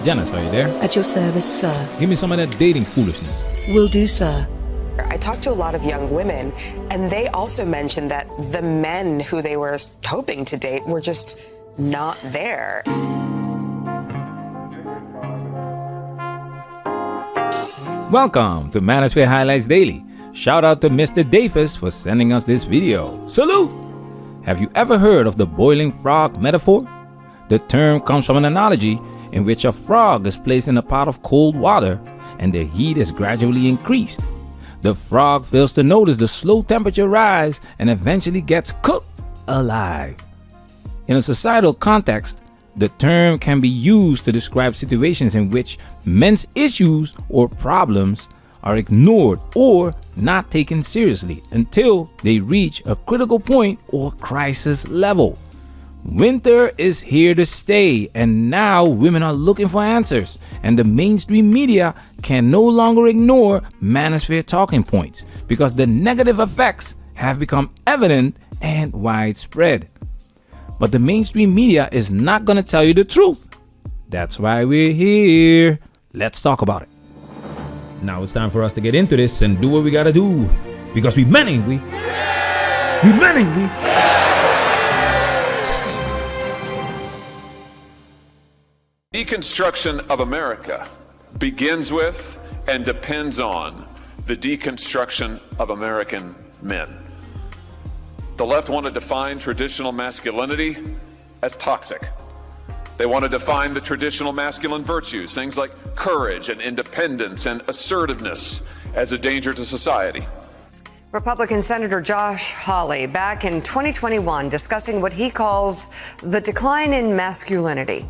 Janice, are you there? At your service, sir. Give me some of that dating foolishness. Will do, sir. I talked to a lot of young women, and they also mentioned that the men who they were hoping to date were just not there. Welcome to Manosphere Highlights Daily. Shout out to Mr. Davis for sending us this video. Salute! Have you ever heard of the boiling frog metaphor? The term comes from an analogy in which a frog is placed in a pot of cold water and the heat is gradually increased. The frog fails to notice the slow temperature rise and eventually gets cooked alive. In a societal context, the term can be used to describe situations in which men's issues or problems are ignored or not taken seriously until they reach a critical point or crisis level. Winter is here to stay, and now women are looking for answers, and the mainstream media can no longer ignore Manosphere talking points because the negative effects have become evident and widespread. But the mainstream media is not going to tell you the truth. That's why we're here. Let's talk about it. Now it's time for us to get into this and do what we gotta do. Because we men, ain't we? We men, ain't we? Deconstruction of America begins with and depends on the deconstruction of American men. The left want to define traditional masculinity as toxic. They want to define the traditional masculine virtues, things like courage and independence and assertiveness, as a danger to society. Republican Senator Josh Hawley back in 2021 discussing what he calls the decline in masculinity.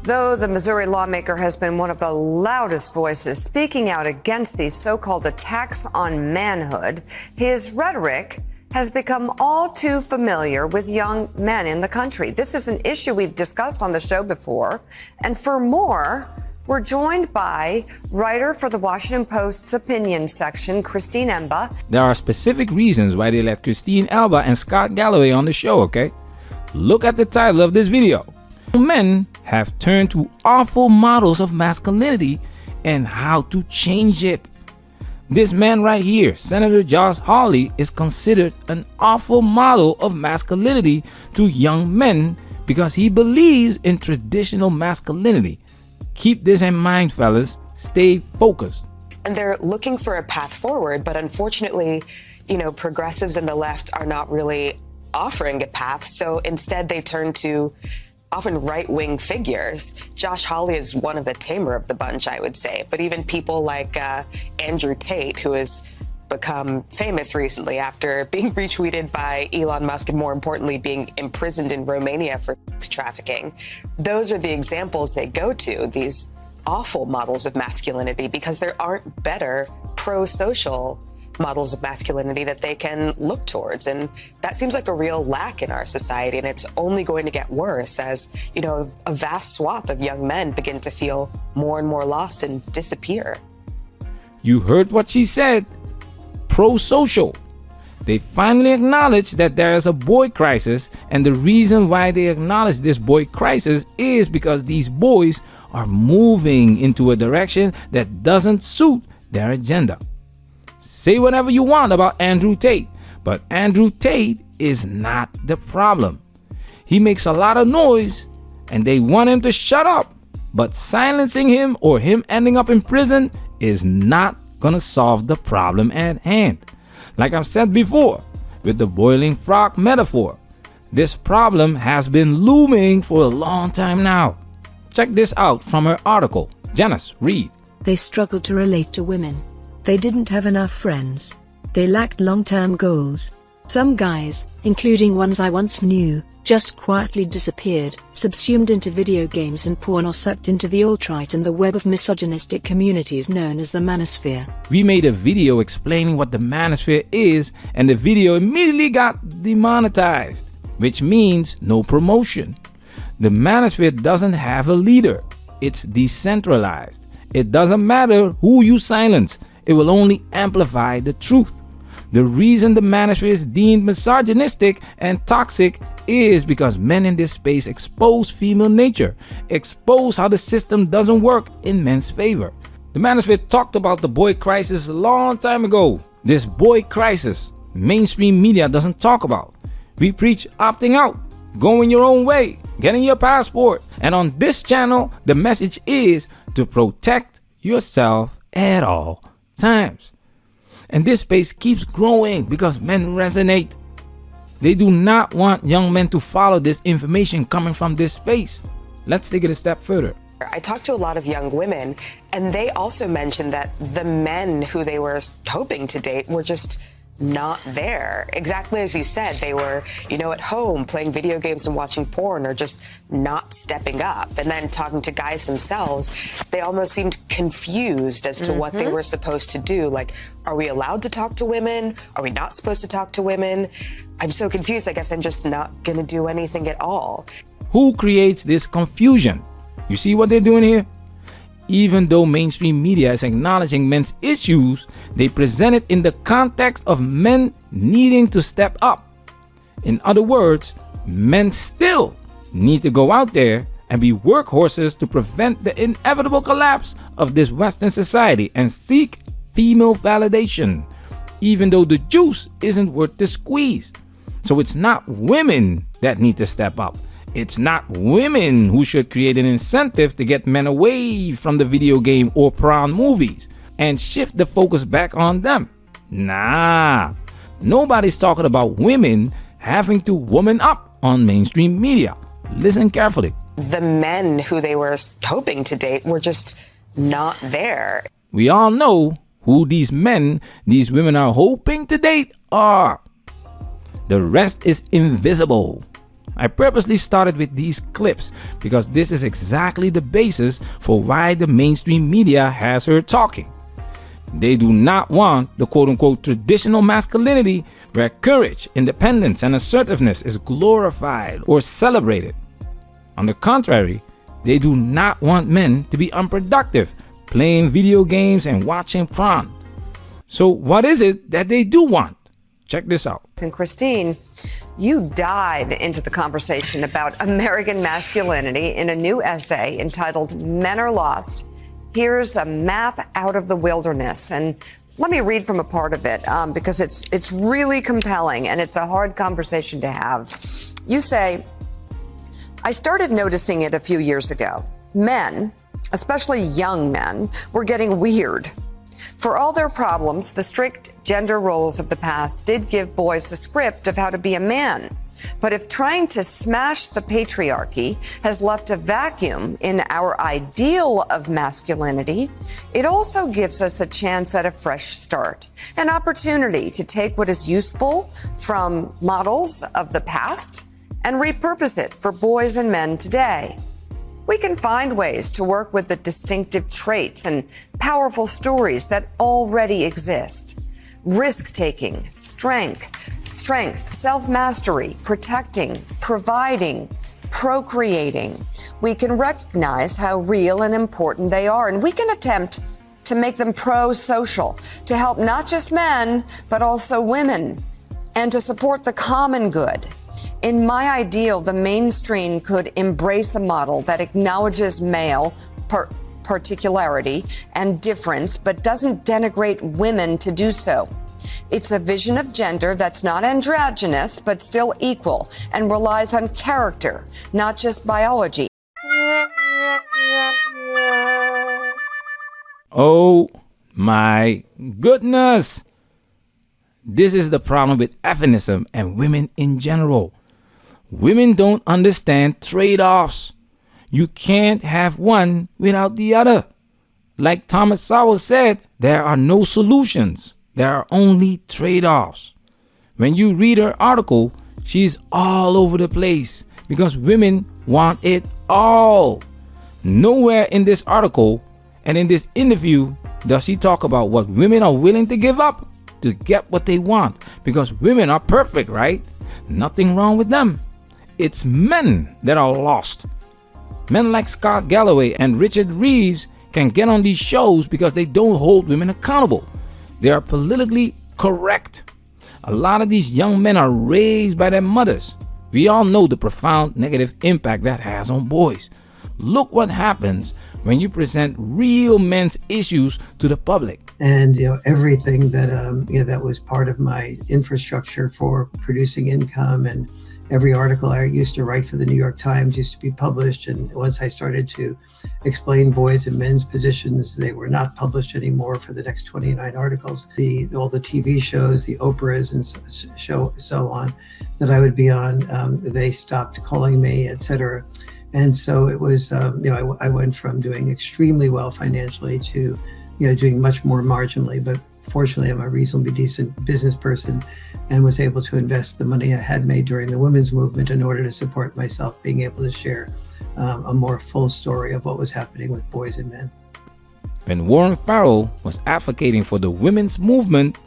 Though the Missouri lawmaker has been one of the loudest voices speaking out against these so-called attacks on manhood, his rhetoric has become all too familiar with young men in the country. This is an issue we've discussed on the show before. And for more, we're joined by writer for the Washington Post's opinion section, Christina Emba. There are specific reasons why they let Christina Emba and Scott Galloway on the show, okay? Look at the title of this video. Men have turned to awful models of masculinity and how to change it. This man right here, Senator Josh Hawley, is considered an awful model of masculinity to young men because he believes in traditional masculinity. Keep this in mind, fellas. Stay focused. And they're looking for a path forward, but unfortunately, progressives and the left are not really offering a path. So instead they turn to often right-wing figures. Josh Hawley is one of the tamer of the bunch, I would say. But even people like Andrew Tate, who has become famous recently after being retweeted by Elon Musk and, more importantly, being imprisoned in Romania for sex trafficking. Those are the examples they go to, these awful models of masculinity, because there aren't better pro-social models of masculinity that they can look towards. And that seems like a real lack in our society. And it's only going to get worse as, a vast swath of young men begin to feel more and more lost and disappear. You heard what she said. Pro-social. They finally acknowledge that there is a boy crisis. And the reason why they acknowledge this boy crisis is because these boys are moving into a direction that doesn't suit their agenda. Say whatever you want about Andrew Tate, but Andrew Tate is not the problem. He makes a lot of noise and they want him to shut up, but silencing him or him ending up in prison is not gonna solve the problem at hand. Like I've said before, with the boiling frog metaphor, this problem has been looming for a long time now. Check this out from her article. Janice, read. They struggled to relate to women. They didn't have enough friends. They lacked long-term goals. Some guys, including ones I once knew, just quietly disappeared, subsumed into video games and porn, or sucked into the alt-right and the web of misogynistic communities known as the Manosphere. We made a video explaining what the Manosphere is, and the video immediately got demonetized, which means no promotion. The Manosphere doesn't have a leader. It's decentralized. It doesn't matter who you silence. It will only amplify the truth. The reason the Manosphere is deemed misogynistic and toxic is because men in this space expose female nature, expose how the system doesn't work in men's favor. The Manosphere talked about the boy crisis a long time ago. This boy crisis, mainstream media doesn't talk about. We preach opting out, going your own way, getting your passport. And on this channel, the message is to protect yourself at all times. And this space keeps growing because men resonate. They do not want young men to follow this information coming from this space. Let's take it a step further. I talked to a lot of young women, and they also mentioned that the men who they were hoping to date were just not there. Exactly as you said, they were, at home playing video games and watching porn, or just not stepping up. And then talking to guys themselves, they almost seemed confused as to what they were supposed to do. Like, are we allowed to talk to women? Are we not supposed to talk to women? I'm so confused. I guess I'm just not going to do anything at all. Who creates this confusion? You see what they're doing here? Even though mainstream media is acknowledging men's issues, they present it in the context of men needing to step up. In other words, men still need to go out there and be workhorses to prevent the inevitable collapse of this Western society and seek female validation, even though the juice isn't worth the squeeze. So it's not women that need to step up. It's not women who should create an incentive to get men away from the video game or porn movies and shift the focus back on them. Nah, nobody's talking about women having to woman up on mainstream media. Listen carefully. The men who they were hoping to date were just not there. We all know who these men these women are hoping to date are. The rest is invisible. I purposely started with these clips because this is exactly the basis for why the mainstream media has her talking. They do not want the quote-unquote traditional masculinity where courage, independence, and assertiveness is glorified or celebrated. On the contrary, they do not want men to be unproductive, playing video games and watching porn. So what is it that they do want? Check this out. And Christine, you dive into the conversation about American masculinity in a new essay entitled Men Are Lost. Here's a map out of the wilderness. And let me read from a part of it because it's really compelling and it's a hard conversation to have. You say, I started noticing it a few years ago. Men, especially young men, were getting weird. For all their problems, the strict gender roles of the past did give boys a script of how to be a man. But if trying to smash the patriarchy has left a vacuum in our ideal of masculinity, it also gives us a chance at a fresh start, an opportunity to take what is useful from models of the past and repurpose it for boys and men today. We can find ways to work with the distinctive traits and powerful stories that already exist. Risk-taking, strength, self-mastery, protecting, providing, procreating. We can recognize how real and important they are, and we can attempt to make them pro-social, to help not just men, but also women, and to support the common good. In my ideal, the mainstream could embrace a model that acknowledges male particularity and difference, but doesn't denigrate women to do so. It's a vision of gender that's not androgynous, but still equal, and relies on character, not just biology. Oh my goodness! This is the problem with feminism and women in general. Women don't understand trade-offs. You can't have one without the other. Like Thomas Sowell said, there are no solutions. There are only trade-offs. When you read her article, she's all over the place because women want it all. Nowhere in this article and in this interview does she talk about what women are willing to give up to get what they want, because women are perfect, right? Nothing wrong with them. It's men that are lost. Men like Scott Galloway and Richard Reeves can get on these shows because they don't hold women accountable. They are politically correct. A lot of these young men are raised by their mothers, We all know the profound negative impact that has on boys. Look what happens when you present real men's issues to the public. And everything that that was part of my infrastructure for producing income, and every article I used to write for the New York Times used to be published. And once I started to explain boys and men's positions, they were not published anymore for the next 29 articles. All the TV shows, the Oprahs and so on that I would be on, they stopped calling me, etc. And so it was, I went from doing extremely well financially to, doing much more marginally. But fortunately, I'm a reasonably decent business person and was able to invest the money I had made during the women's movement in order to support myself, being able to share a more full story of what was happening with boys and men. When Warren Farrell was advocating for the women's movement,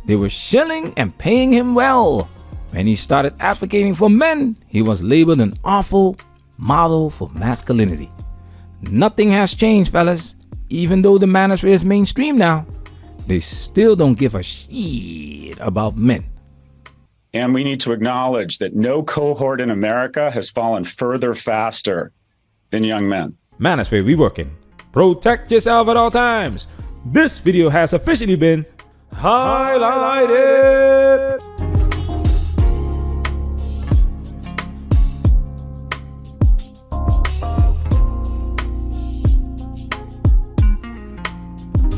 they were shilling and paying him well. When he started advocating for men, he was labeled an awful model for masculinity. Nothing has changed, fellas. Even though the manosphere is mainstream now, they still don't give a shit about men. And we need to acknowledge that no cohort in America has fallen further faster than young men. Manosphere, we working. Protect yourself at all times. This video has officially been highlighted.